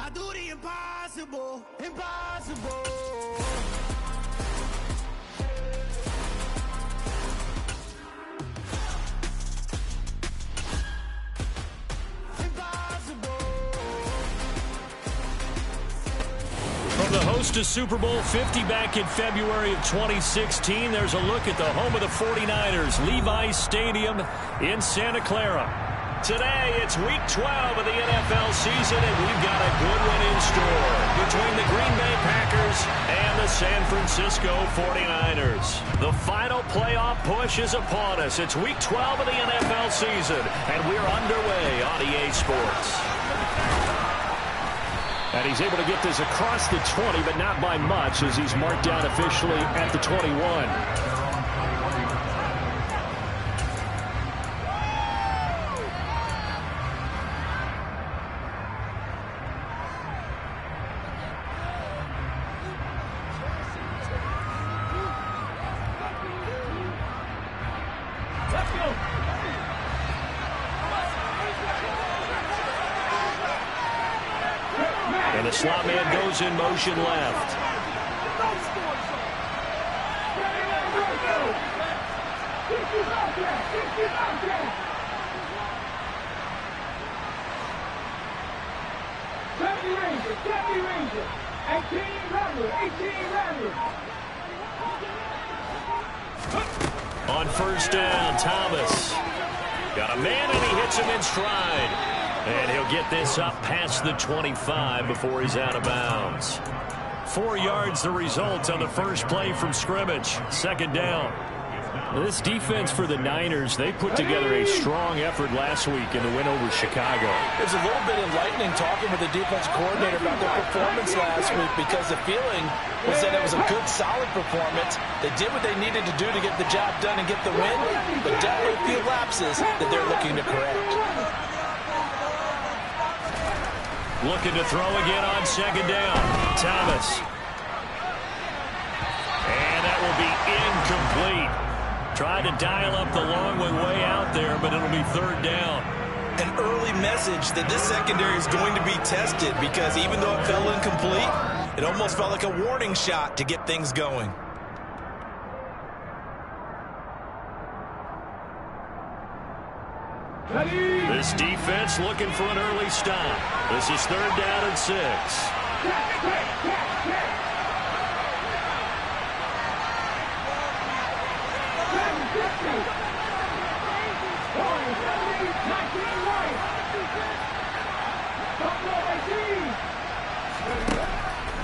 I do the impossible, impossible. From the host of Super Bowl 50 back in February of 2016, there's a look at the home of the 49ers, Levi's Stadium in Santa Clara. Today, it's Week 12 of the NFL season, and we've got a good one in store between the Green Bay Packers and the San Francisco 49ers. The final playoff push is upon us. It's Week 12 of the NFL season, and we're underway on EA Sports. And he's able to get this across the 20, but not by much, as he's marked down officially at the 21. And the slot man goes in motion left. Ranger, 18 Ranger. On first down, Thomas. Got a man, and he hits him in stride. And he'll get this up past the 25 before he's out of bounds. 4 yards the result on the first play from scrimmage. Second down. This defense for the Niners, they put together a strong effort last week in the win over Chicago. It was a little bit enlightening talking with the defense coordinator about their performance last week, because the feeling was that it was a good, solid performance. They did what they needed to do to get the job done and get the win, but definitely a few lapses that they're looking to correct. Looking to throw again on second down. Thomas. And that will be incomplete. Tried to dial up the long one way out there, but it'll be third down. An early message that this secondary is going to be tested, because even though it fell incomplete, it almost felt like a warning shot to get things going. This defense looking for an early stop. This is third down and 6.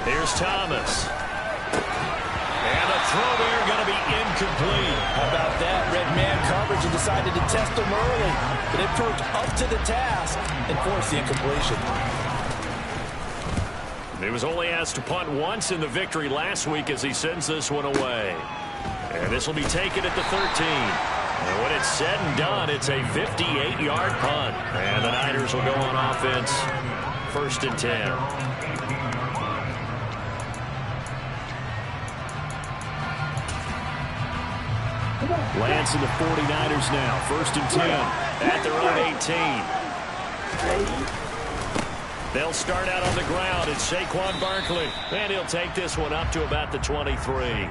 Here's Thomas. And a throw there going to be incomplete. How about that? Red man coverage, and decided to test him early. But it proved up to the task and forced the incompletion. He was only asked to punt once in the victory last week as he sends this one away. And this will be taken at the 13. And when it's said and done, it's a 58-yard punt. And the Niners will go on offense. First and 10. Lance and the 49ers now. First and 10 at their own 18. They'll start out on the ground. It's Saquon Barkley. And he'll take this one up to about the 23.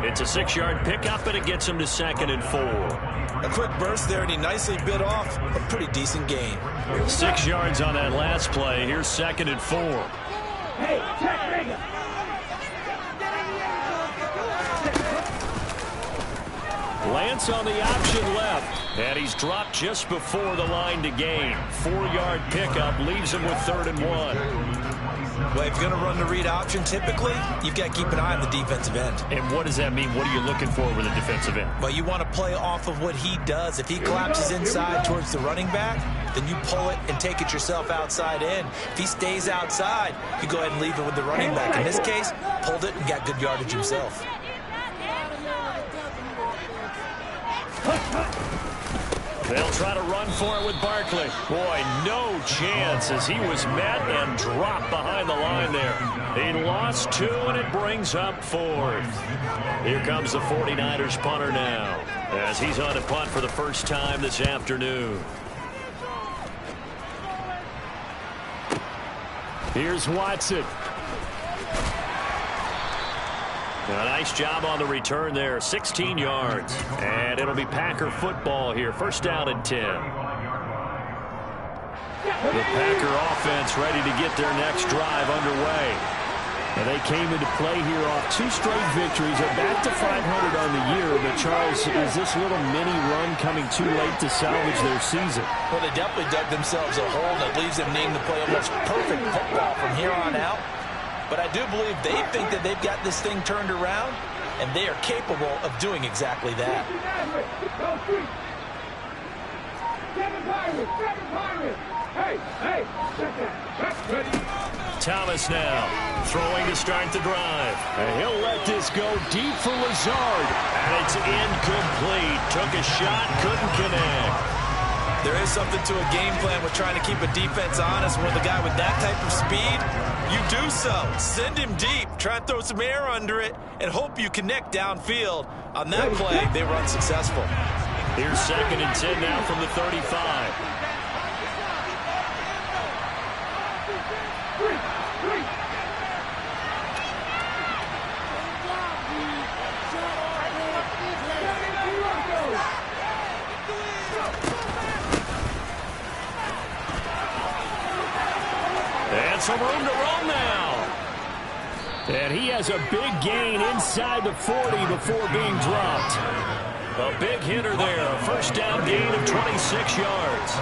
It's a 6-yard pickup, and it gets him to second and 4. A quick burst there, and he nicely bit off a pretty decent gain. 6 yards on that last play. Here's second and 4. Hey, check Ranger. Lance on the option left, and he's dropped just before the line to gain. 4-yard pickup leaves him with third and 1. Well, if you're going to run the read option, typically, you've got to keep an eye on the defensive end. And what does that mean? What are you looking for with the defensive end? Well, you want to play off of what he does. If he collapses inside towards the running back, then you pull it and take it yourself outside in. If he stays outside, you go ahead and leave it with the running back. In this case, pulled it and got good yardage himself. They'll try to run for it with Barkley. Boy, no chance, as he was met and dropped behind the line there. He lost 2, and it brings up 4th. Here comes the 49ers punter now, as he's on to punt for the first time this afternoon. Here's Watson. A nice job on the return there, 16 yards. And it'll be Packer football here, first down and 10. The Packer offense ready to get their next drive underway. And they came into play here off 2 straight victories. They're back to 500 on the year. But, Charles, is this little mini run coming too late to salvage their season? Well, they definitely dug themselves a hole that leaves them needing to play almost perfect football from here on out. But I do believe they think that they've got this thing turned around, and they are capable of doing exactly that. Thomas now throwing to start the drive. And he'll let this go deep for Lazard. And it's incomplete. Took a shot, couldn't connect. There is something to a game plan with trying to keep a defense honest. With a guy with that type of speed, you do so. Send him deep, try and throw some air under it, and hope you connect downfield. On that play, they were unsuccessful. Here's 2nd and 10 now from the 35. And some room to run now. And he has a big gain inside the 40 before being dropped. A big hitter there. A first down gain of 26 yards.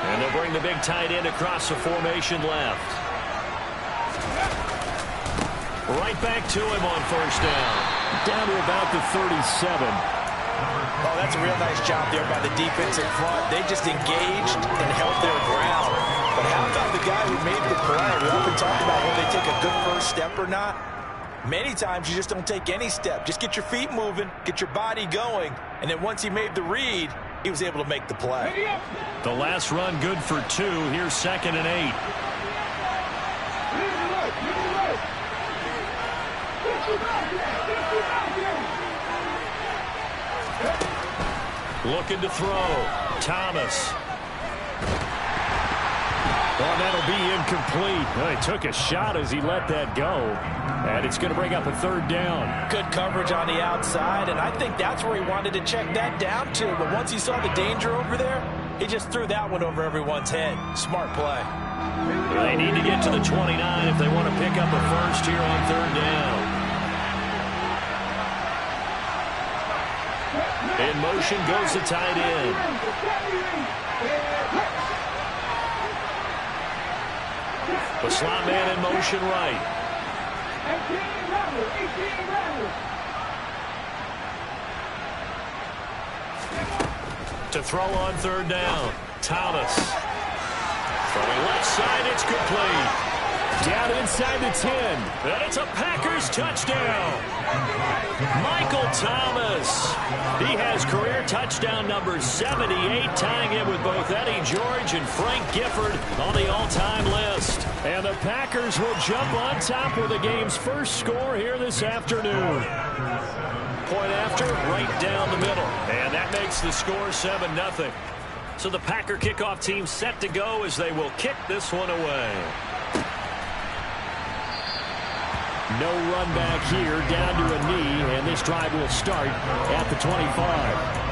And they'll bring the big tight end across the formation left. Right back to him on first down. Down to about the 37. Oh, that's a real nice job there by the defense in front. They just engaged and held their ground. But how about the guy who made the play? We often talk about when they take a good first step or not. Many times you just don't take any step. Just get your feet moving, get your body going, and then once he made the read, he was able to make the play. The last run good for 2. Here's 2nd and 8. Looking to throw. Thomas. Well, that'll be incomplete. Well, he took a shot as he let that go. And it's going to bring up a 3rd down. Good coverage on the outside, and I think that's where he wanted to check that down to. But once he saw the danger over there, he just threw that one over everyone's head. Smart play. They need to get to the 29 if they want to pick up a first here on 3rd down. In motion goes the tight end. The slot man in motion right. To throw on 3rd down. Thomas. Throwing left side, it's complete. Down inside the 10. And it's a Packers touchdown. Michael Thomas. He has career touchdown number 78, tying it with both Eddie George and Frank Gifford on the all-time list. And the Packers will jump on top with the game's first score here this afternoon. Point after, right down the middle. And that makes the score 7-0. So the Packer kickoff team set to go as they will kick this one away. No run back here, down to a knee, and this drive will start at the 25.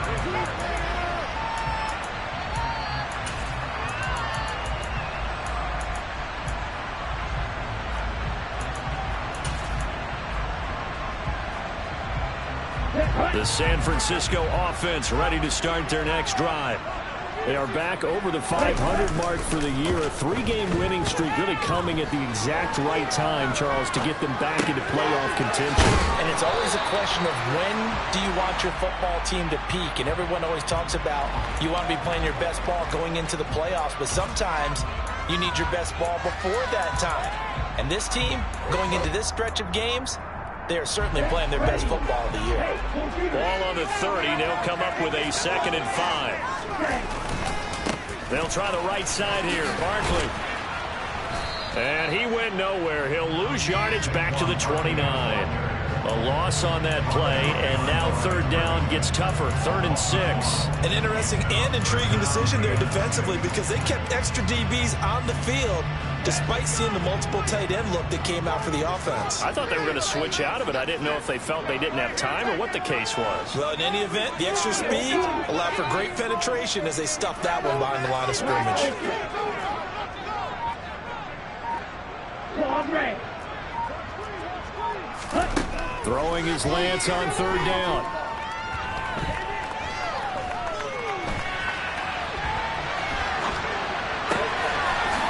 The San Francisco offense ready to start their next drive. They are back over the 500 mark for the year. A 3-game winning streak really coming at the exact right time, Charles, to get them back into playoff contention. And it's always a question of when do you want your football team to peak? And everyone always talks about you want to be playing your best ball going into the playoffs, but sometimes you need your best ball before that time. And this team, going into this stretch of games, they are certainly playing their best football of the year. Ball on the 30. They'll come up with a 2nd and 5. They'll try the right side here. Barkley. And he went nowhere. He'll lose yardage back to the 29. A loss on that play, and now third down gets tougher. 3rd and 6. An interesting and intriguing decision there defensively because they kept extra DBs on the field despite seeing the multiple tight end look that came out for the offense. I thought they were going to switch out of it. I didn't know if they felt they didn't have time or what the case was. Well, in any event, the extra speed allowed for great penetration as they stuffed that one behind the line of scrimmage. Throwing his Lance on 3rd down.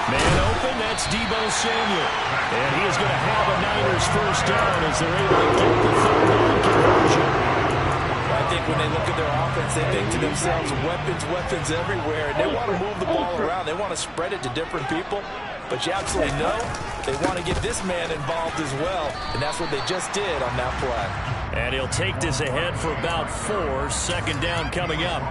Man open, that's Deebo Samuel. And he is going to have a Niners first down as they're able to get the 3rd down conversion. I think when they look at their offense, they think to themselves, weapons everywhere. And they want to move the ball around. They want to spread it to different people. But you absolutely know they want to get this man involved as well. And that's what they just did on that play. And he'll take this ahead for about 4. 2nd down coming up.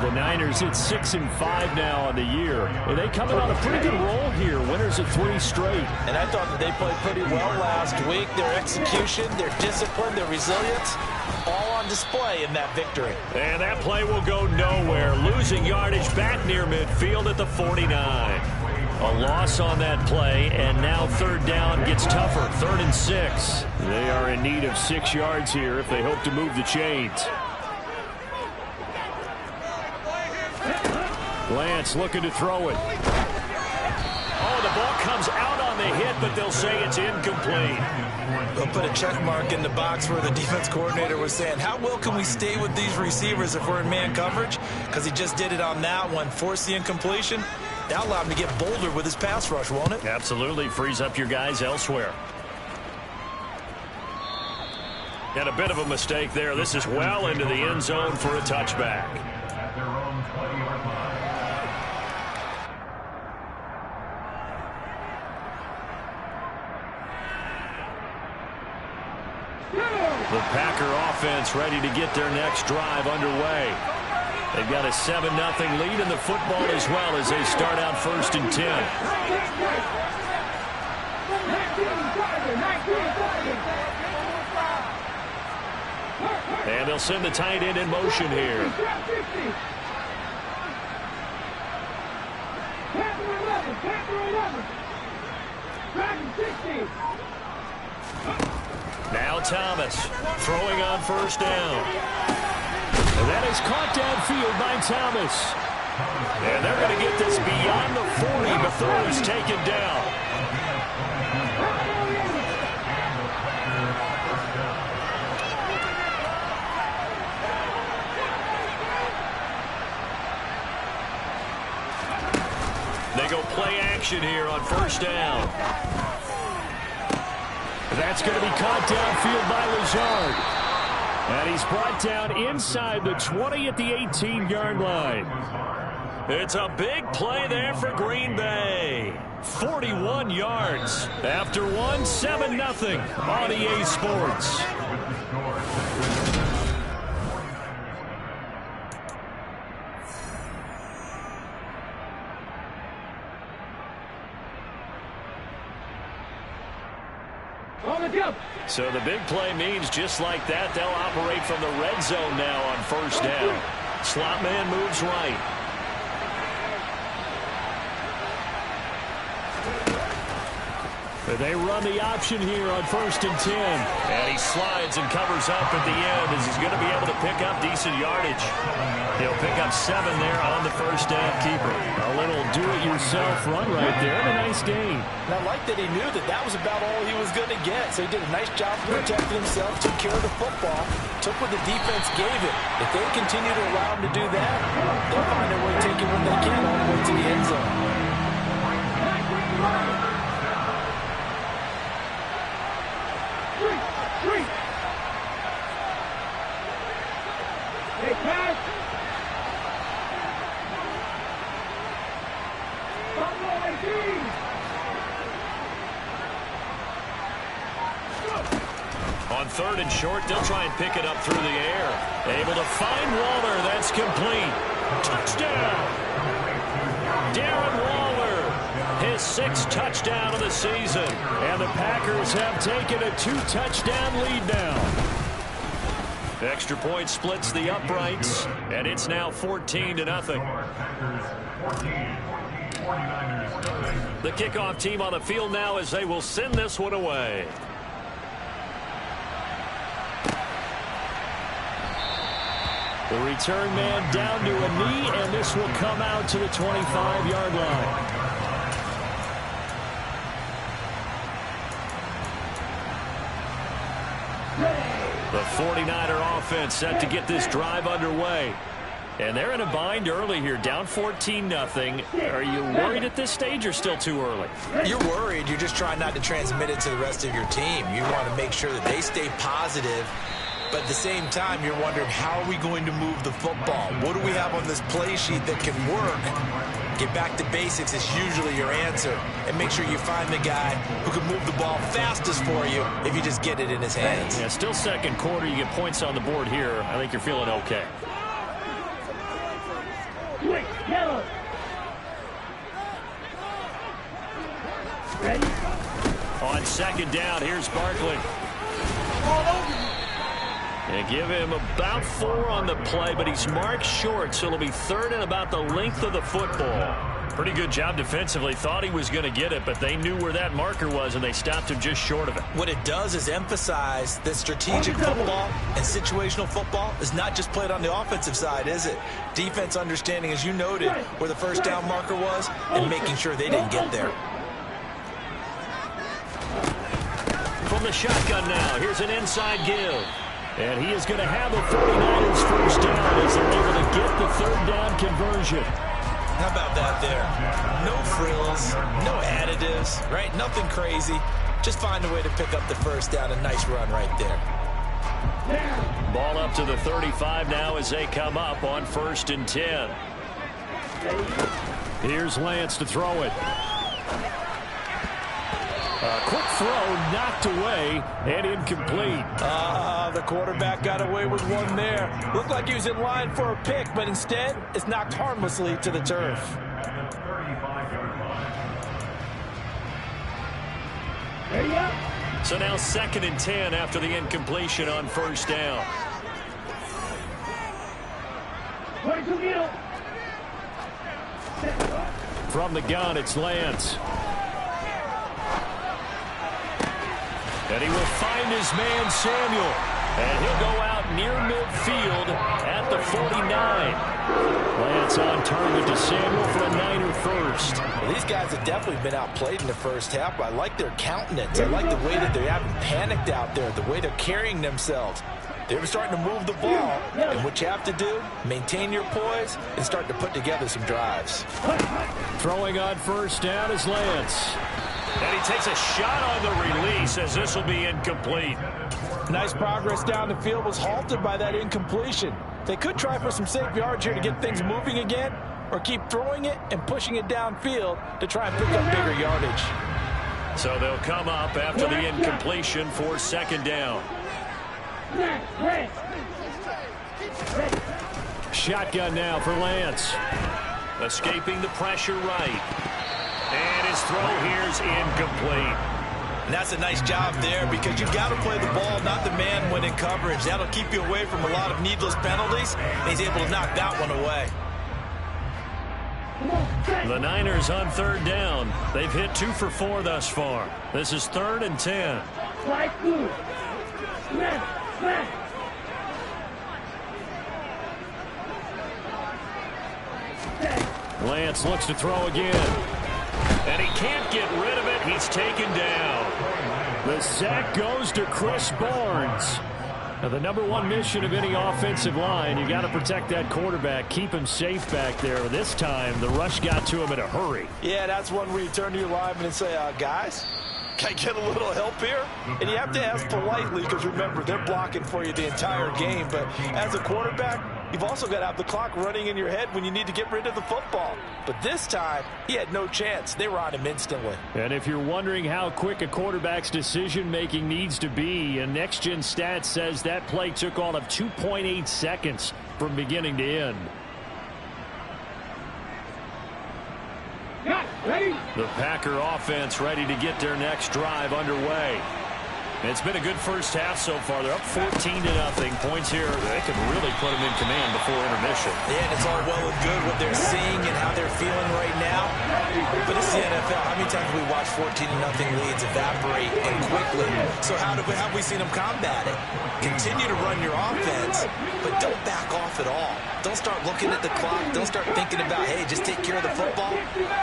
The Niners at 6-5 now on the year. And they coming on a pretty good roll here. Winners of 3 straight. And I thought that they played pretty well last week. Their execution, their discipline, their resilience, all on display in that victory. And that play will go nowhere. Losing yardage back near midfield at the 49. A loss on that play, and now 3rd down gets tougher. 3rd and 6. They are in need of 6 yards here if they hope to move the chains. Lance looking to throw it. Oh, the ball comes out on the hit, but they'll say it's incomplete. They'll put a check mark in the box where the defense coordinator was saying, how well can we stay with these receivers if we're in man coverage? Because he just did it on that one. Force the incompletion. That'll allow him to get bolder with his pass rush, won't it? Absolutely. Frees up your guys elsewhere. And a bit of a mistake there. This is well into the end zone for a touchback. The Packer offense ready to get their next drive underway. They've got a 7-0 lead in the football as well as they start out 1st and 10. And they'll send the tight end in motion here. Now Thomas throwing on 1st down. And that is caught downfield by Thomas. And they're going to get this beyond the 40 before he's taken down. They go play action here on 1st down. That's going to be caught downfield by Lazard. And he's brought down inside the 20 at the 18-yard line. It's a big play there for Green Bay. 41 yards. After one, 7-0 on EA Sports. So the big play means just like that, they'll operate from the red zone now on 1st down. Slot man moves right. They run the option here on 1st and 10. And he slides and covers up at the end as he's going to be able to pick up decent yardage. He'll pick up 7 there on the 1st down keeper. A little do-it-yourself run right there and a nice gain. And I like that he knew that that was about all he was going to get. So he did a nice job protecting himself, took care of the football, took what the defense gave him. If they continue to allow him to do that, they'll find their way to take it when they can all the way to the end zone. On 3rd and short, they'll try and pick it up through the air. Able to find Waller. That's complete. Touchdown. Darren Waller. His 6th touchdown of the season. And the Packers have taken a 2-touchdown lead now. Extra point splits the uprights, and it's now 14-0. The kickoff team on the field now as they will send this one away. The return man down to a knee, and this will come out to the 25-yard line. The 49er offense set to get this drive underway. And they're in a bind early here, down 14-0. Are you worried at this stage or still too early? You're worried. You're just trying not to transmit it to the rest of your team. You want to make sure that they stay positive. But at the same time, you're wondering, how are we going to move the football? What do we have on this play sheet that can work? Get back to basics is usually your answer. And make sure you find the guy who can move the ball fastest for you if you just get it in his hands. Yeah, still second quarter. You get points on the board here. I think you're feeling okay. Quick, yellow. Ready? On second down, here's Barkley. And give him about 4 on the play, but he's marked short, so it'll be 3rd and about the length of the football. Pretty good job defensively. Thought he was going to get it, but they knew where that marker was, and they stopped him just short of it. What it does is emphasize that strategic football and situational football is not just played on the offensive side, is it? Defense understanding, as you noted, where the first down marker was and making sure they didn't get there. From the shotgun now, here's an inside give. And he is going to have the 49ers first down as they're able to get the 3rd down conversion. How about that there? No frills, no additives, right? Nothing crazy. Just find a way to pick up the first down. A nice run right there. Ball up to the 35 now as they come up on 1st and 10. Here's Lance to throw it. A quick throw knocked away and incomplete. The quarterback got away with one there. Looked like he was in line for a pick, but instead it's knocked harmlessly to the turf. So now 2nd and 10 after the incompletion on 1st down. 22 middle. From the gun, it's Lance. And he will find his man, Samuel. And he'll go out near midfield at the 49. Lance on target to Samuel for a Niner first. Well, these guys have definitely been outplayed in the first half, but I like their countenance. I like the way that they haven't panicked out there, the way they're carrying themselves. They're starting to move the ball, and what you have to do, maintain your poise and start to put together some drives. Throwing on 1st down is Lance. And he takes a shot on the release as this will be incomplete. Nice progress down the field was halted by that incompletion. They could try for some safe yards here to get things moving again, or keep throwing it and pushing it downfield to try and pick up bigger yardage. So they'll come up after the incompletion for 2nd down. Shotgun now for Lance. Escaping the pressure right. And his throw here is incomplete. And that's a nice job there because you've got to play the ball, not the man when in coverage. That'll keep you away from a lot of needless penalties. And he's able to knock that one away. The Niners on 3rd down. They've hit 2 for 4 thus far. This is 3rd and 10. Lance looks to throw again. And he can't get rid of it. He's taken down. The sack goes to Chris Barnes. Now, the #1 mission of any offensive line, you got to protect that quarterback, keep him safe back there. This time, the rush got to him in a hurry. Yeah, that's one where you turn to your lineman and say, guys, can I get a little help here? And you have to ask politely because, remember, they're blocking for you the entire game. But as a quarterback, you've also got to have the clock running in your head when you need to get rid of the football. But this time, he had no chance. They were on him instantly. And if you're wondering how quick a quarterback's decision-making needs to be, a next-gen stat says that play took all of 2.8 seconds from beginning to end. Ready? The Packer offense ready to get their next drive underway. It's been a good first half so far. They're up 14-0. Points here. They can really put them in command before intermission. Yeah, and it's all well and good what they're seeing and how they're feeling right now. But it's the NFL. How many times have we watched 14-0 leads evaporate and quickly? So how have we seen them combat it? Continue to run your offense, but don't back off at all. Don't start looking at the clock. Don't start thinking about, hey, just take care of the football.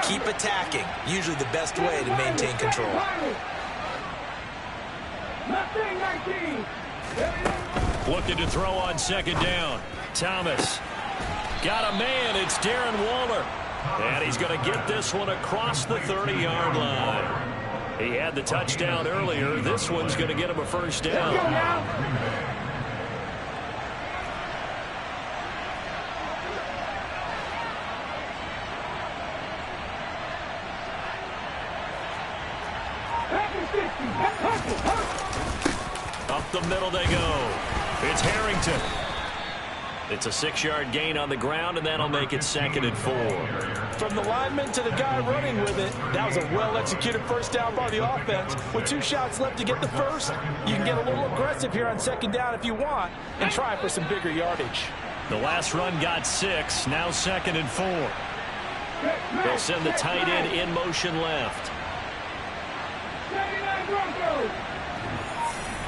Keep attacking. Usually the best way to maintain control. Looking to throw on second down. Thomas. Got a man. It's Darren Waller. And he's going to get this one across the 30-yard line. He had the touchdown earlier. This one's going to get him a first down. Up the middle they go. It's Harrington. It's a 6-yard gain on the ground, and that'll make it 2nd and 4. From the lineman to the guy running with it, that was a well-executed first down by the offense. With 2 shots left to get the first, you can get a little aggressive here on second down if you want and try for some bigger yardage. The last run got 6, now 2nd and 4. They'll send the tight end in motion left. 79 Broncos.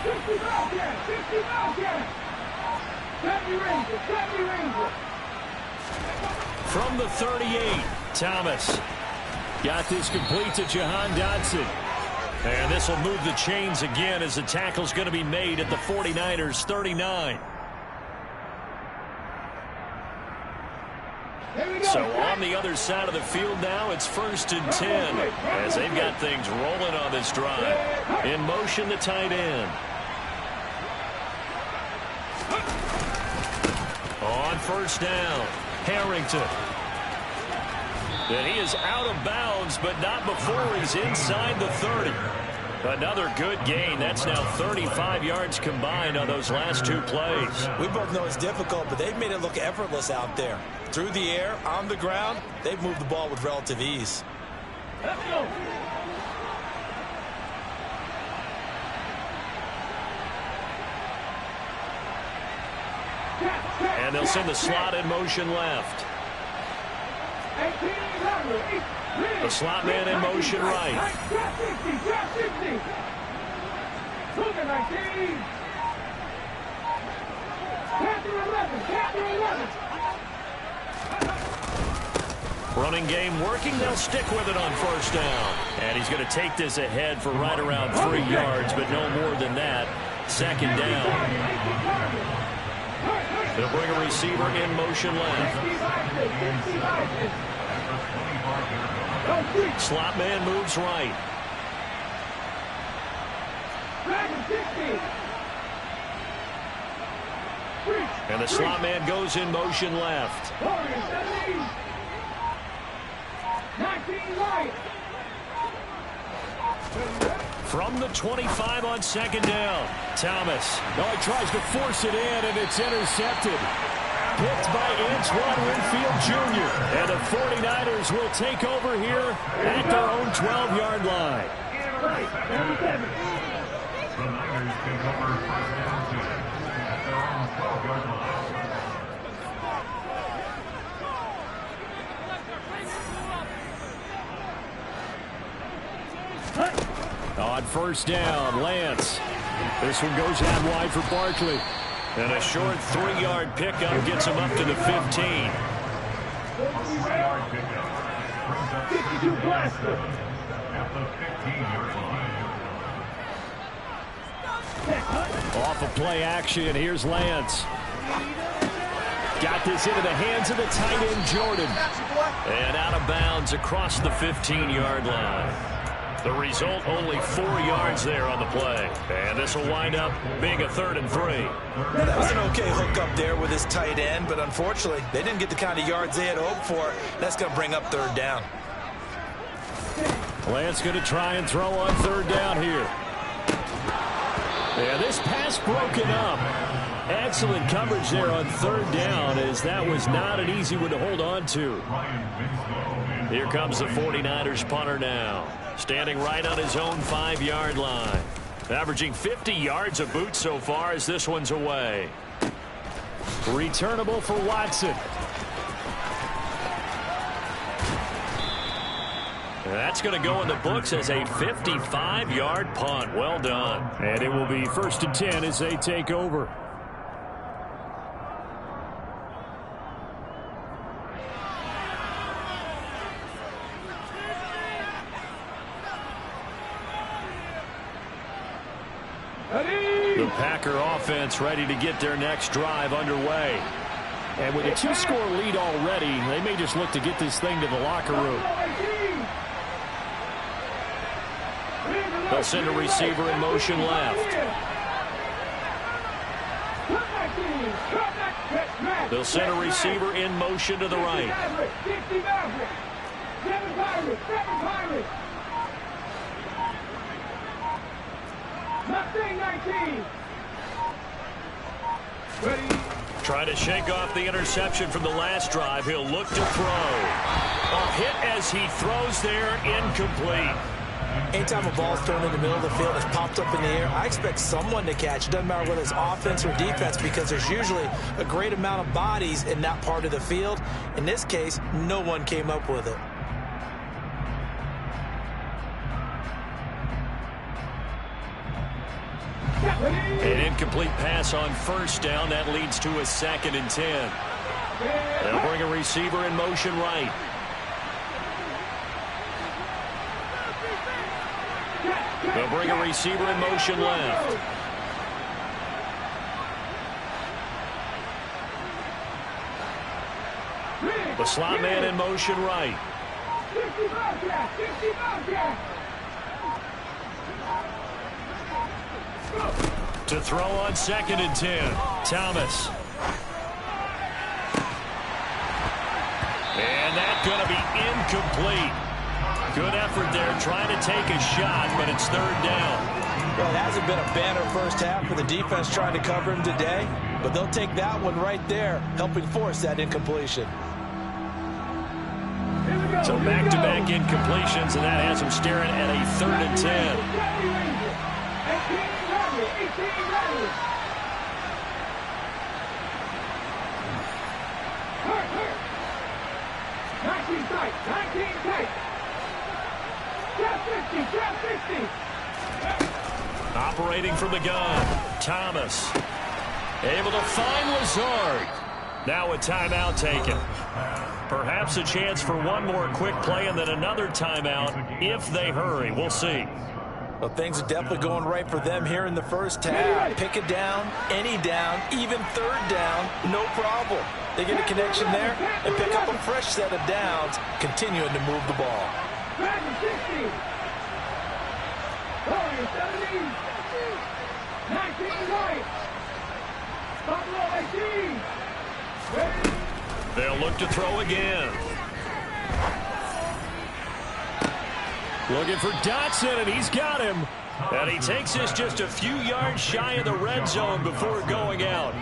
50 Wildcats. 50 Wildcats. 70 Rangers. 70 Rangers. From the 38, Thomas. Got this complete to Jahan Dotson. And this will move the chains again as the tackle's going to be made at the 49ers 39. So on the other side of the field now, it's 1st and 10 as they've got things rolling on this drive. In motion, the tight end. On first down, Harrington. And he is out of bounds, but not before he's inside the 30. Another good gain. That's now 35 yards combined on those last 2 plays. We both know it's difficult, but they've made it look effortless out there. Through the air, on the ground, they've moved the ball with relative ease. Let's go. And they'll send the slot in motion left. The slot man in motion right. Drop 60. Drop 60. Look at 19. Captain 11. Captain 11. Running game working. They'll stick with it on first down. And he's going to take this ahead for right around 3 yards, but no more than that. 2nd down. They'll bring a receiver in motion left. Slot man moves right. And the slot man goes in motion left. 19 right. From the 25 on 2nd down, Thomas. Oh, he tries to force it in, and it's intercepted. Picked by Antoine Winfield Jr. And the 49ers will take over here at their own 12-yard line. The Niners take over first down 2 at their own 12-yard line. On first down, Lance. This one goes out wide for Barkley. And a short 3-yard pickup gets him up to the 15. 3-yard pickup brings up 52 Blaster at the 15-yard line. Off of play action, here's Lance. Got this into the hands of the tight end, Jordan. And out of bounds across the 15-yard line. The result, only 4 yards there on the play. And this will wind up being a 3rd and 3. That was an okay hook up there with his tight end, but unfortunately, they didn't get the kind of yards they had hoped for. That's going to bring up 3rd down. Lance going to try and throw on 3rd down here. And this pass broken up. Excellent coverage there on 3rd down as that was not an easy one to hold on to. Here comes the 49ers punter now, standing right on his own 5-yard line. Averaging 50 yards a boot so far as this one's away. Returnable for Watson. That's going to go in the books as a 55-yard punt. Well done. And it will be 1st and 10 as they take over. The Packer offense ready to get their next drive underway. And with a 2-score lead already, they may just look to get this thing to the locker room. They'll send a receiver in motion left. They'll send a receiver in motion to the right. Trying to shake off the interception from the last drive. He'll look to throw. A hit as he throws there, incomplete. Anytime a ball's thrown in the middle of the field, it's popped up in the air, I expect someone to catch. It doesn't matter whether it's offense or defense, because there's usually a great amount of bodies in that part of the field. In this case, no one came up with it. An incomplete pass on 1st down. That leads to a 2nd and 10. They'll bring a receiver in motion right. They'll bring a receiver in motion left. The slot man in motion right. To throw on 2nd and 10. Thomas. And that's going to be incomplete. Good effort there, trying to take a shot, but it's 3rd down. Well, it hasn't been a banner first half for the defense trying to cover him today, but they'll take that one right there, helping force that incompletion. So back-to-back incompletions, and that has him staring at a 3rd and 10. Operating from the gun, Thomas. Able to find Lazard. Now a timeout taken. Perhaps a chance for one more quick play and then another timeout if they hurry. We'll see. Well, things are definitely going right for them here in the first half. Pick it down, any down, even 3rd down, no problem. They get a connection there and pick up a fresh set of downs, continuing to move the ball. They'll look to throw again. Looking for Dotson, and he's got him. And he takes this just a few yards shy of the red zone before going out.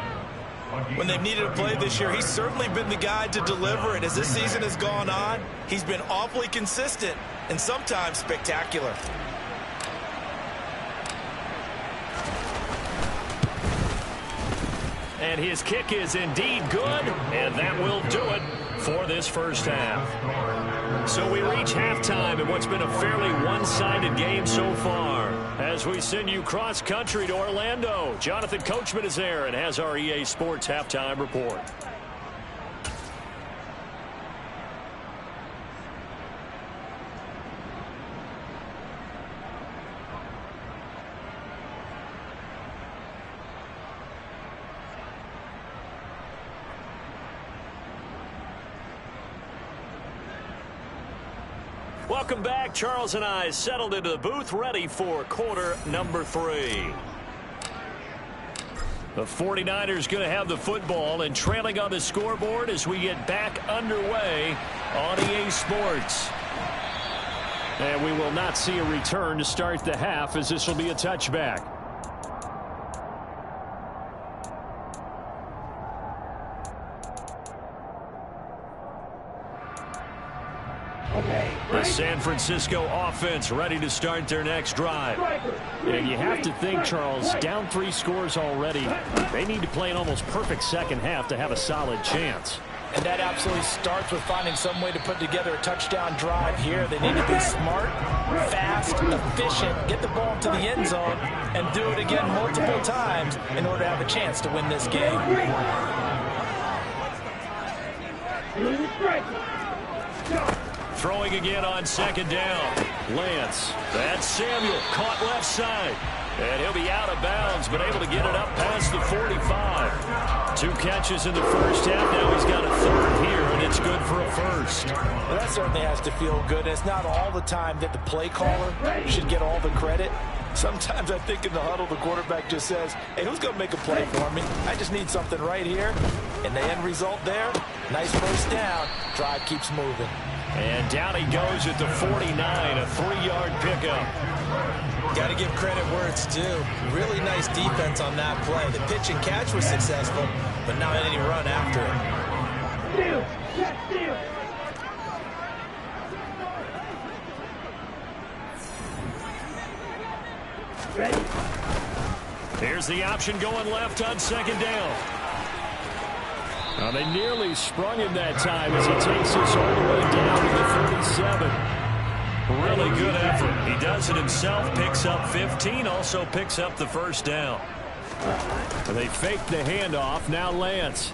When they've needed a play this year, he's certainly been the guy to deliver it. As this season has gone on, he's been awfully consistent and sometimes spectacular. And his kick is indeed good, and that will do it for this first half. So we reach halftime in what's been a fairly one-sided game so far. As we send you cross-country to Orlando, Jonathan Coachman is there and has our EA Sports halftime report. Welcome back. Charles and I settled into the booth, ready for quarter number 3. The 49ers going to have the football and trailing on the scoreboard as we get back underway on EA Sports. And we will not see a return to start the half, as this will be a touchback. The San Francisco offense ready to start their next drive. And you have to think, Charles, down 3 scores already. They need to play an almost perfect second half to have a solid chance. And that absolutely starts with finding some way to put together a touchdown drive here. They need to be smart, fast, efficient, get the ball to the end zone, and do it again multiple times in order to have a chance to win this game. Throwing again on second down. Lance. That's Samuel. Caught left side. And he'll be out of bounds, but able to get it up past the 45. 2 catches in the first half. Now he's got a third here, and it's good for a first. Well, that certainly has to feel good. It's not all the time that the play caller should get all the credit. Sometimes I think in the huddle, the quarterback just says, hey, who's going to make a play for me? I just need something right here. And the end result there, nice first down. Drive keeps moving. And down he goes at the 49, a 3-yard pickup. Got to give credit where it's due. Really nice defense on that play. The pitch and catch was successful, but not any run after it. Here's the option going left on second down. Now they nearly sprung him that time as he takes us all the way down to the 37. Really good effort. He does it himself, picks up 15, also picks up the first down. And they fake the handoff. Now Lance.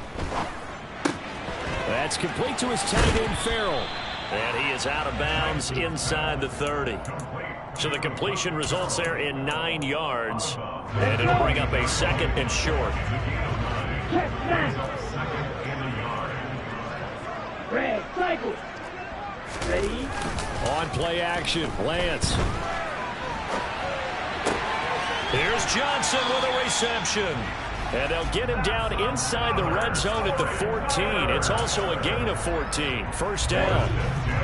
That's complete to his tight end, Farrell. And he is out of bounds inside the 30. So the completion results there in 9 yards. And it'll bring up a second and short. Red, cycle. Ready? On play action, Lance. Here's Johnson with a reception. And they'll get him down inside the red zone at the 14. It's also a gain of 14. First down.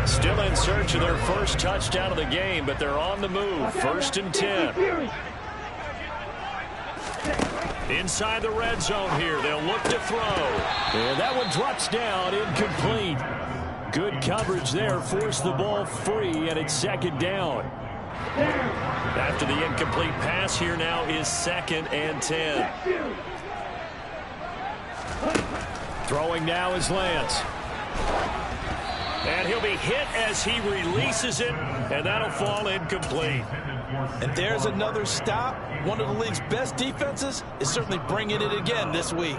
Still in search of their first touchdown of the game, but they're on the move. First and 10. Inside the red zone here. They'll look to throw. And that one drops down, incomplete. Good coverage there. Forced the ball free, and it's second down. After the incomplete pass, here now is second and 10. Throwing now is Lance. And he'll be hit as he releases it, and that'll fall incomplete. And there's another stop. One of the league's best defenses is certainly bringing it again this week.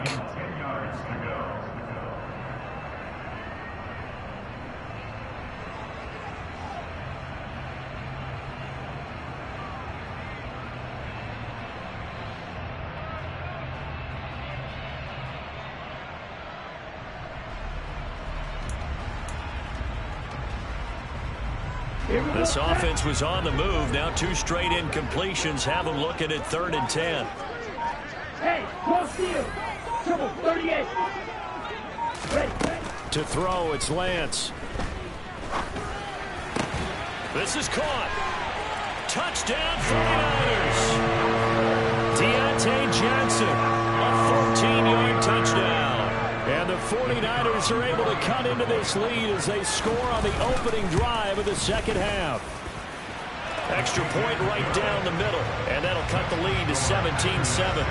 This offense was on the move. Now 2 straight incompletions have them looking at 3rd and 10. Hey, cross field. Triple 38. Ready. To throw, it's Lance. This is caught. Touchdown 49ers. Deontay Johnson, a 14-yard touchdown. And the 49ers are able to cut into this lead as they score on the opening drive of the second half. Extra point right down the middle, and that'll cut the lead to 17-7.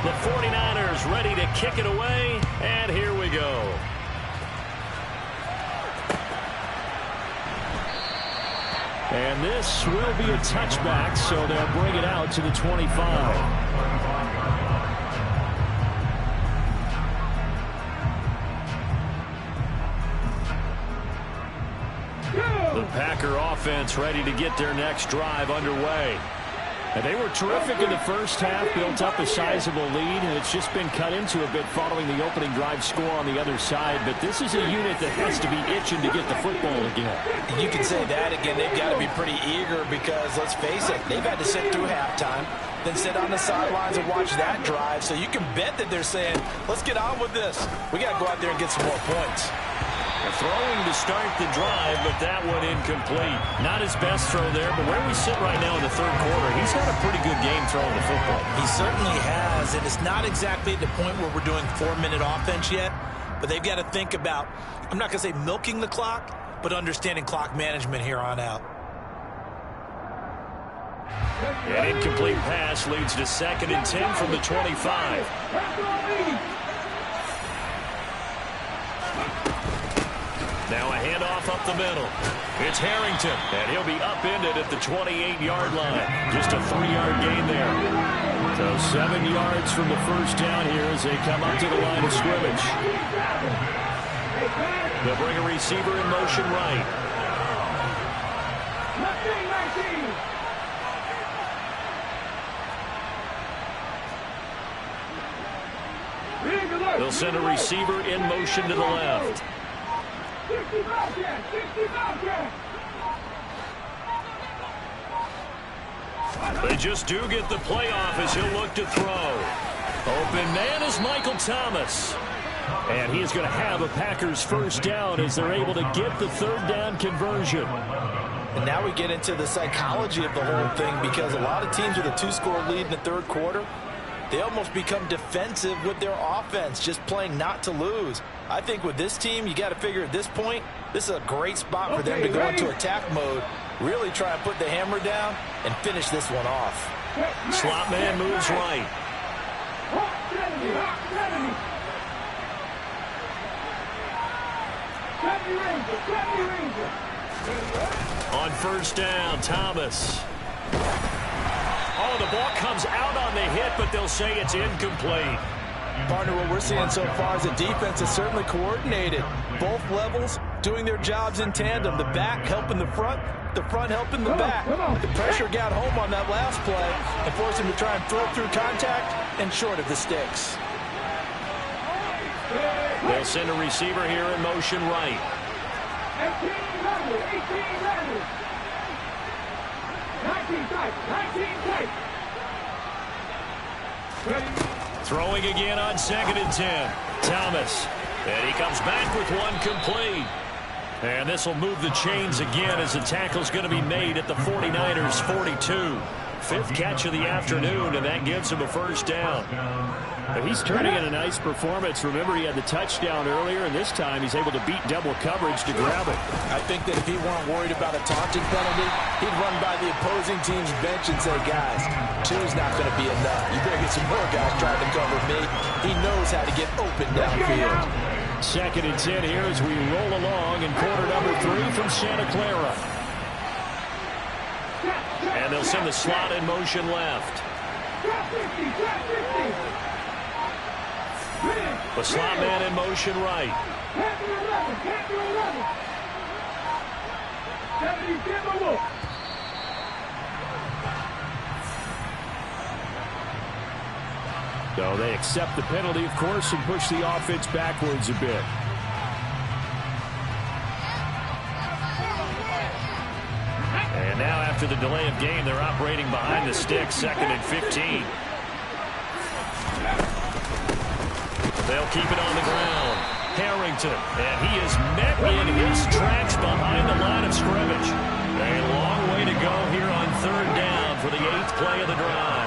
The 49ers ready to kick it away, and here we go. And this will be a touchback, so they'll bring it out to the 25. The Packer offense ready to get their next drive underway. And they were terrific in the first half, built up a sizable lead, and it's just been cut into a bit following the opening drive score on the other side. But this is a unit that has to be itching to get the football again. You can say that again. They've got to be pretty eager because, let's face it, they've had to sit through halftime, then sit on the sidelines and watch that drive. So you can bet that they're saying, let's get on with this. We got to go out there and get some more points. Throwing to start the drive, but that one incomplete. Not his best throw there, but where we sit right now in the third quarter, he's had a pretty good game throwing the football. He certainly has, and it's not exactly at the point where we're doing 4-minute offense yet, but they've got to think about, I'm not going to say milking the clock, but understanding clock management here on out. An incomplete pass leads to 2nd and 10 from the 25. Now a handoff up the middle. It's Harrington, and he'll be upended at the 28-yard line. Just a 3-yard gain there. So 7 yards from the first down here as they come up to the line of scrimmage. They'll bring a receiver in motion right. They'll send a receiver in motion to the left. They just do get the playoff as he'll look to throw. Open man is Michael Thomas. And he is going to have a Packers first down as they're able to get the 3rd down conversion. And now we get into the psychology of the whole thing, because a lot of teams with a 2-score lead in the 3rd quarter, they almost become defensive with their offense, just playing not to lose. I think with this team, you got to figure at this point, this is a great spot for them to go into attack mode, really try and put the hammer down and finish this one off. Slot man moves right. On first down, Thomas. Oh, the ball comes out on the hit, but they'll say it's incomplete. Partner, what we're seeing so far is the defense is certainly coordinated. Both levels doing their jobs in tandem. The back helping the front helping the back. The pressure got home on that last play and forced him to try and throw through contact and short of the sticks. They'll send a receiver here in motion right. 18 19 tight. Throwing again on 2nd and 10. Thomas. And he comes back with one complete. And this will move the chains again as the tackle's going to be made at the 49ers 42. 5th catch of the afternoon, and that gives him a first down. He's turning in a nice performance. Remember, he had the touchdown earlier, and this time he's able to beat double coverage to grab it. I think that if he weren't worried about a taunting penalty, he'd run by the opposing team's bench and say, guys, 2's not going to be enough. You better get some more guys trying to cover me. He knows how to get open downfield. 2nd and 10 here as we roll along in quarter number 3 from Santa Clara. And they'll send the slot in motion left. The slot man in motion right. So they accept the penalty, of course, and push the offense backwards a bit. And now after the delay of game, they're operating behind the sticks, 2nd and 15. They'll keep it on the ground. Harrington, and he is met in his tracks behind the line of scrimmage. A long way to go here on 3rd down for the 8th play of the drive.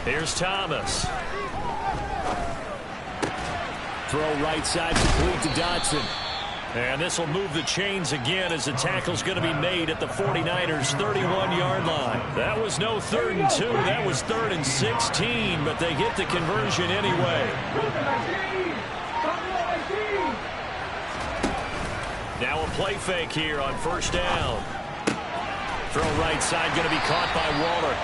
Here's Thomas. Throw right side complete to Dotson. And this will move the chains again as the tackle's going to be made at the 49ers 31-yard line. That was no 3rd and 2. That was 3rd and 16, but they get the conversion anyway. Now a play fake here on first down. Throw right side going to be caught by Waller.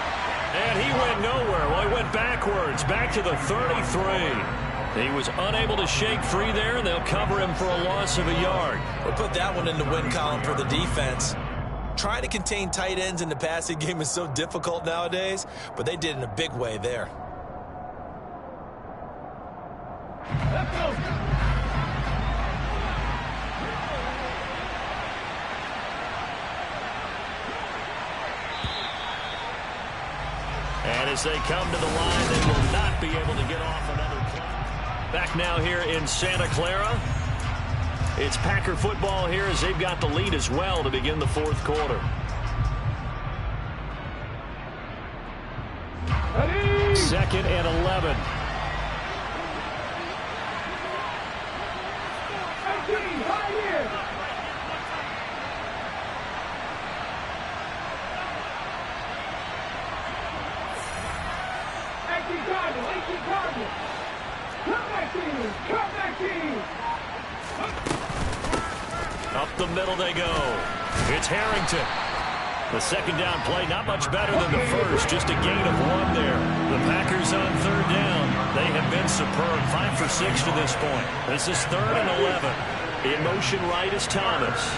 And he went nowhere. Well, he went backwards, back to the 33. He was unable to shake free there, and they'll cover him for a loss of a yard. We'll put that one in the win column for the defense. Trying to contain tight ends in the passing game is so difficult nowadays, but they did in a big way there. Let's go. And as they come to the line, they will not be able to get off another play. Back now here in Santa Clara. It's Packer football here as they've got the lead as well to begin the fourth quarter. Second and 11. Up the middle they go. It's Harrington. The second down play, not much better than the first, just a gain of 1 there. The Packers on third down. They have been superb, 5 for 6 to this point. This is 3rd and 11. In motion right is Thomas.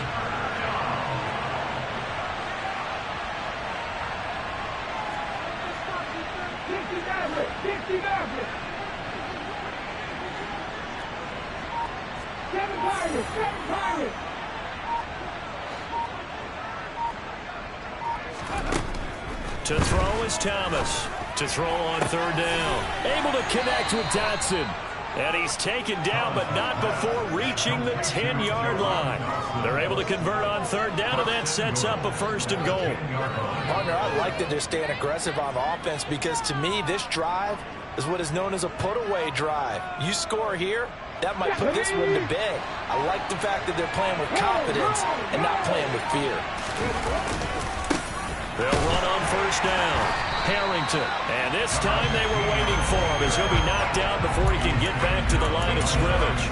To throw is Thomas. To throw on third down. Able to connect with Dotson. And he's taken down, but not before reaching the 10-yard line. They're able to convert on third down, and that sets up a 1st and goal. Partner, I like that they're staying aggressive on offense because, to me, this drive is what is known as a put-away drive. You score here, that might put this one to bed. I like the fact that they're playing with confidence and not playing with fear. They'll run on first down. Harrington. And this time they were waiting for him as he'll be knocked out before he can get back to the line of scrimmage.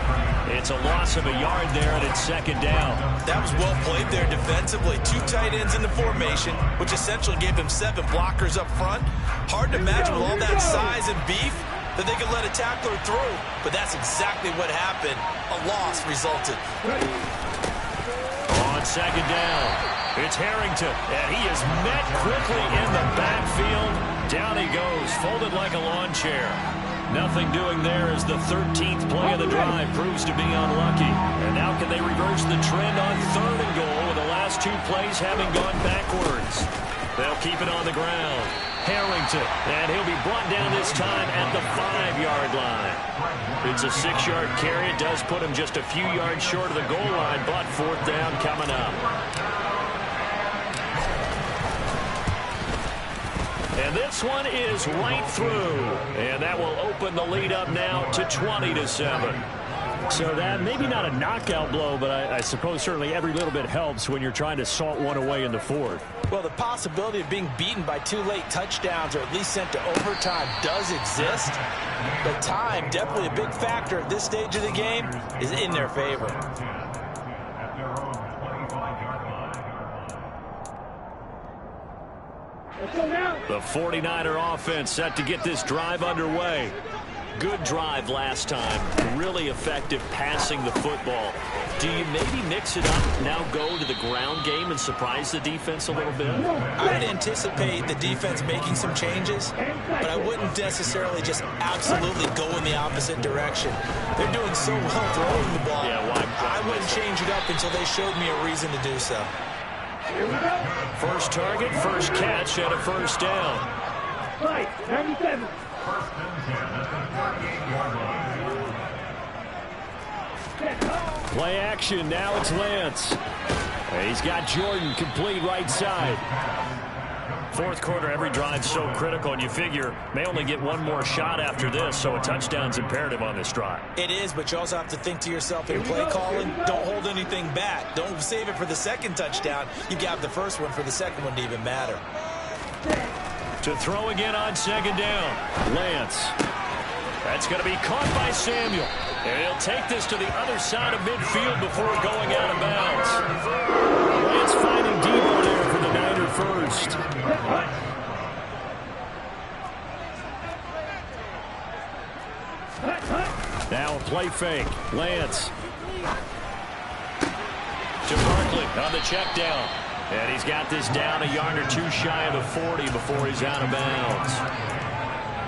It's a loss of a yard there, and it's 2nd down. That was well played there defensively. 2 tight ends in the formation, which essentially gave them 7 blockers up front. Hard to imagine with all that size and beef that they could let a tackler through. But that's exactly what happened. A loss resulted. On 2nd down. It's Harrington, and he is met quickly in the backfield. Down he goes, folded like a lawn chair. Nothing doing there as the 13th play of the drive proves to be unlucky. And now can they reverse the trend on 3rd and goal with the last 2 plays having gone backwards? They'll keep it on the ground. Harrington, and he'll be brought down this time at the 5-yard line. It's a 6-yard carry. It does put him just a few yards short of the goal line, but 4th down coming up. And this one is right through. And that will open the lead up now to 20-7. So that maybe not a knockout blow, but I suppose certainly every little bit helps when you're trying to salt one away in the 4th. Well, the possibility of being beaten by 2 late touchdowns or at least sent to overtime does exist. But time, definitely a big factor at this stage of the game, is in their favor. The 49er offense set to get this drive underway. Good drive last time. Really effective passing the football. Do you maybe mix it up, now go to the ground game and surprise the defense a little bit? I would anticipate the defense making some changes, but I wouldn't necessarily just absolutely go in the opposite direction. They're doing so well throwing the ball. Yeah, why? I wouldn't change it up until they showed me a reason to do so. First target, first catch, and a 1st down. Right, 97. 1st and 10 at the 38-yard line. Play action. Now it's Lance. He's got Jordan complete right side. 4th quarter, every drive's so critical, and you figure may only get one more shot after this, so a touchdown's imperative on this drive. It is, but you also have to think to yourself in play calling, don't hold anything back. Don't save it for the 2nd touchdown. You got the 1st one for the 2nd one to even matter. To throw again on 2nd down. Lance. That's going to be caught by Samuel. And he'll take this to the other side of midfield before going out of bounds. Lance finding Debo there for the Niner 1st. Now a play fake. Lance. To Barkley on the check down. And he's got this down a yard or 2 shy of the 40 before he's out of bounds.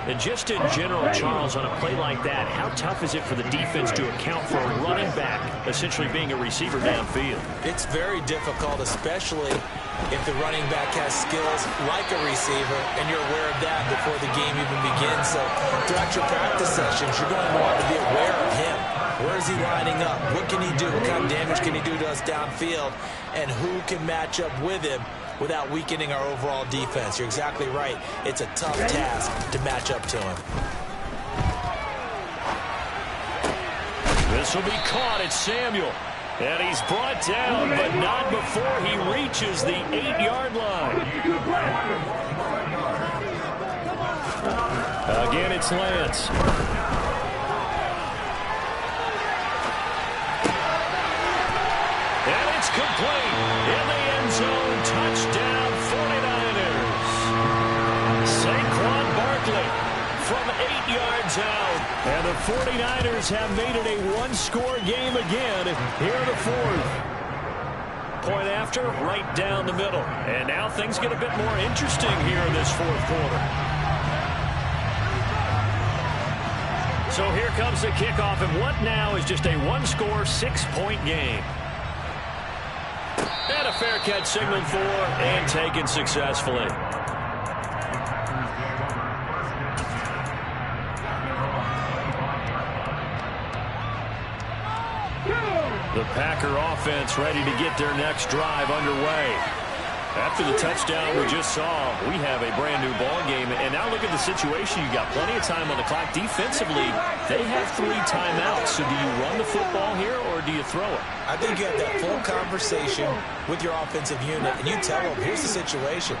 And just in general, Charles, on a play like that, how tough is it for the defense to account for a running back essentially being a receiver downfield? It's very difficult, especially if the running back has skills like a receiver, and you're aware of that before the game even begins. So throughout your practice sessions, you're going to want to be aware of him. Where is he lining up? What can he do? What kind of damage can he do to us downfield? And who can match up with him without weakening our overall defense? You're exactly right. It's a tough task to match up to him. This will be caught. It's Samuel. And he's brought down, but not before he reaches the 8-yard line. Again, it's Lance. And it's complete. In the end zone, touchdown 49ers. Saquon Barkley from 8 yards out. And the 49ers have made it a one-score game again here in the fourth. Point after, right down the middle. And now things get a bit more interesting here in this fourth quarter. So here comes the kickoff, and what now is just a one-score, 6-point game. And a fair catch signaled for and taken successfully. The Packer offense ready to get their next drive underway. After the touchdown we just saw, we have a brand new ball game. And now look at the situation. You got plenty of time on the clock. Defensively, they have 3 timeouts. So do you run the football here or do you throw it? I think you have that full conversation with your offensive unit, and you tell them, here's the situation.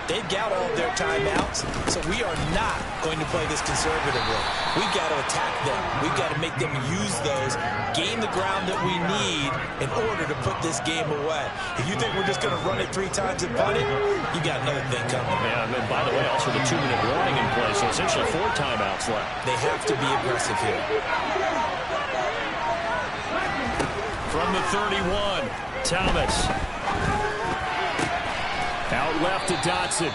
They've got all of their timeouts, so we are not going to play this conservatively. We've got to attack them. We've got to make them use those, gain the ground that we need in order to put this game away. If you think we're just going to run it 3 times and punt it, you got another thing coming. Yeah, and by the way, also the 2-minute warning in play, so essentially 4 timeouts left. They have to be aggressive here. From the 31, Thomas. Out left to Dotson.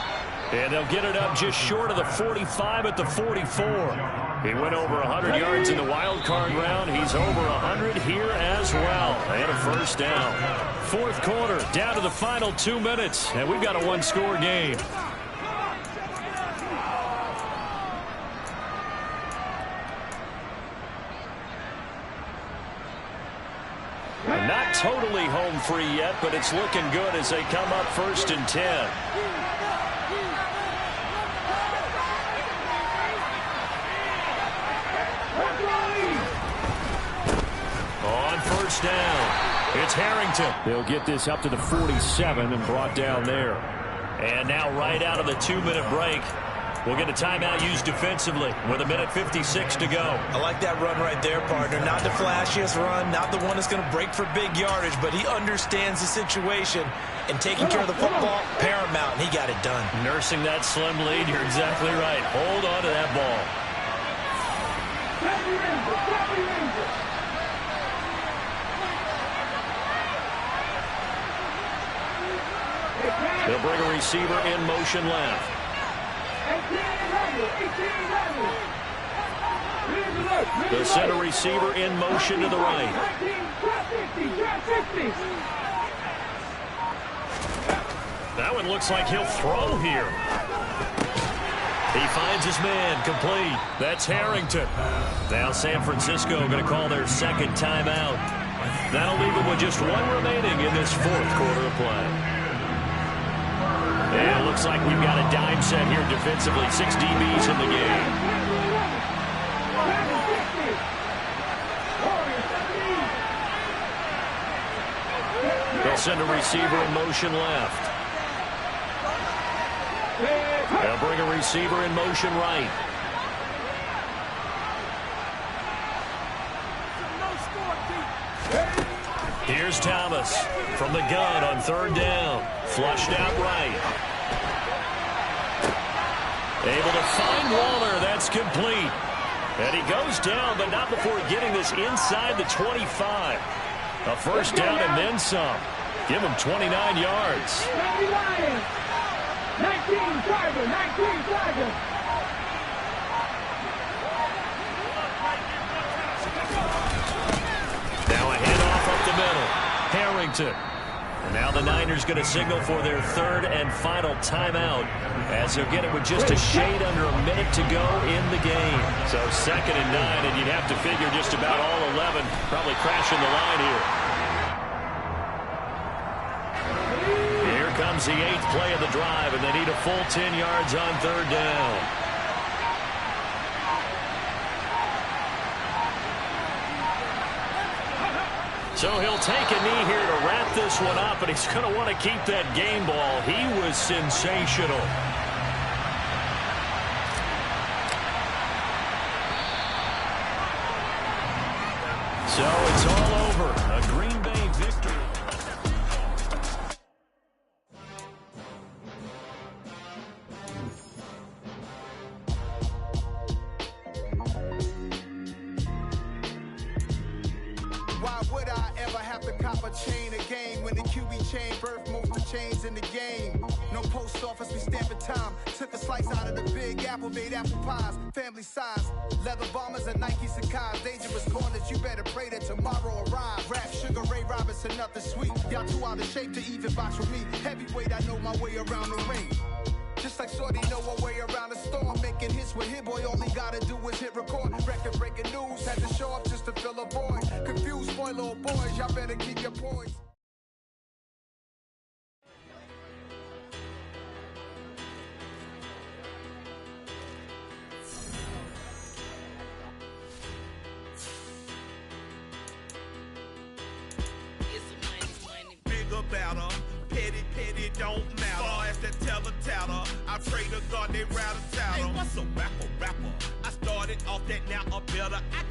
And they'll get it up just short of the 45 at the 44. He went over 100 yards in the wild card round. He's over 100 here as well. And a first down. Fourth quarter, down to the final 2 minutes. And we've got a one-score game. Not totally home free yet, but it's looking good as they come up 1st and 10. On first down, it's Harrington. They'll get this up to the 47 and brought down there. And now right out of the 2-minute break, we'll get a timeout used defensively with 1:56 to go. I like that run right there, partner. Not the flashiest run, not the one that's going to break for big yardage, but he understands the situation, and taking care of the football, paramount, and he got it done. Nursing that slim lead, you're exactly right. Hold on to that ball. They'll bring a receiver in motion left. They'll send a receiver in motion to the right. That one looks like he'll throw here. He finds his man, complete. That's Harrington. Now San Francisco going to call their second timeout. That'll leave them with just 1 remaining in this fourth quarter of play. And it looks like we've got a dime set here defensively. 6 DBs in the game. They'll send a receiver in motion left. They'll bring a receiver in motion right. Here's Thomas from the gun on 3rd down. Flushed out right. Able to find Waller. That's complete. And he goes down, but not before getting this inside the 25. A first down and then some. Give him 29 yards. 19 Tiger. Harrington. And now the Niners going to signal for their third and final timeout as they'll get it with just a shade under a minute to go in the game. So 2nd and 9, and you'd have to figure just about all 11 probably crashing the line here. Here comes the 8th play of the drive, and they need a full 10 yards on 3rd down. So he'll take a knee here to wrap this one up, and he's going to want to keep that game ball. He was sensational. So it's all over. A Green Bay victory. Why would I ever have to cop a chain again when the QB chain birthed most of chains in the game? No post office, we stamping time. Took a slice out of the big apple, made apple pies, family size. Leather bombers and Nike Sacai's. Dangerous corners, you better pray that tomorrow arrives. Rap Sugar Ray Robinson, nothing sweet. Y'all too out of shape to even box with me. Heavyweight, I know my way around the ring. Just like Shorty know a way around the storm. Making hits with Hit Boy, all he gotta do is hit record. Record breaking news, had to show up just to fill a void. Confused boy, little boys, y'all better keep your poise. Bigger, better, petty, don't matter. Far as that teller, I pray to God they rattle tattle. Hey, what's a rapper? I started off that, now I'm better. I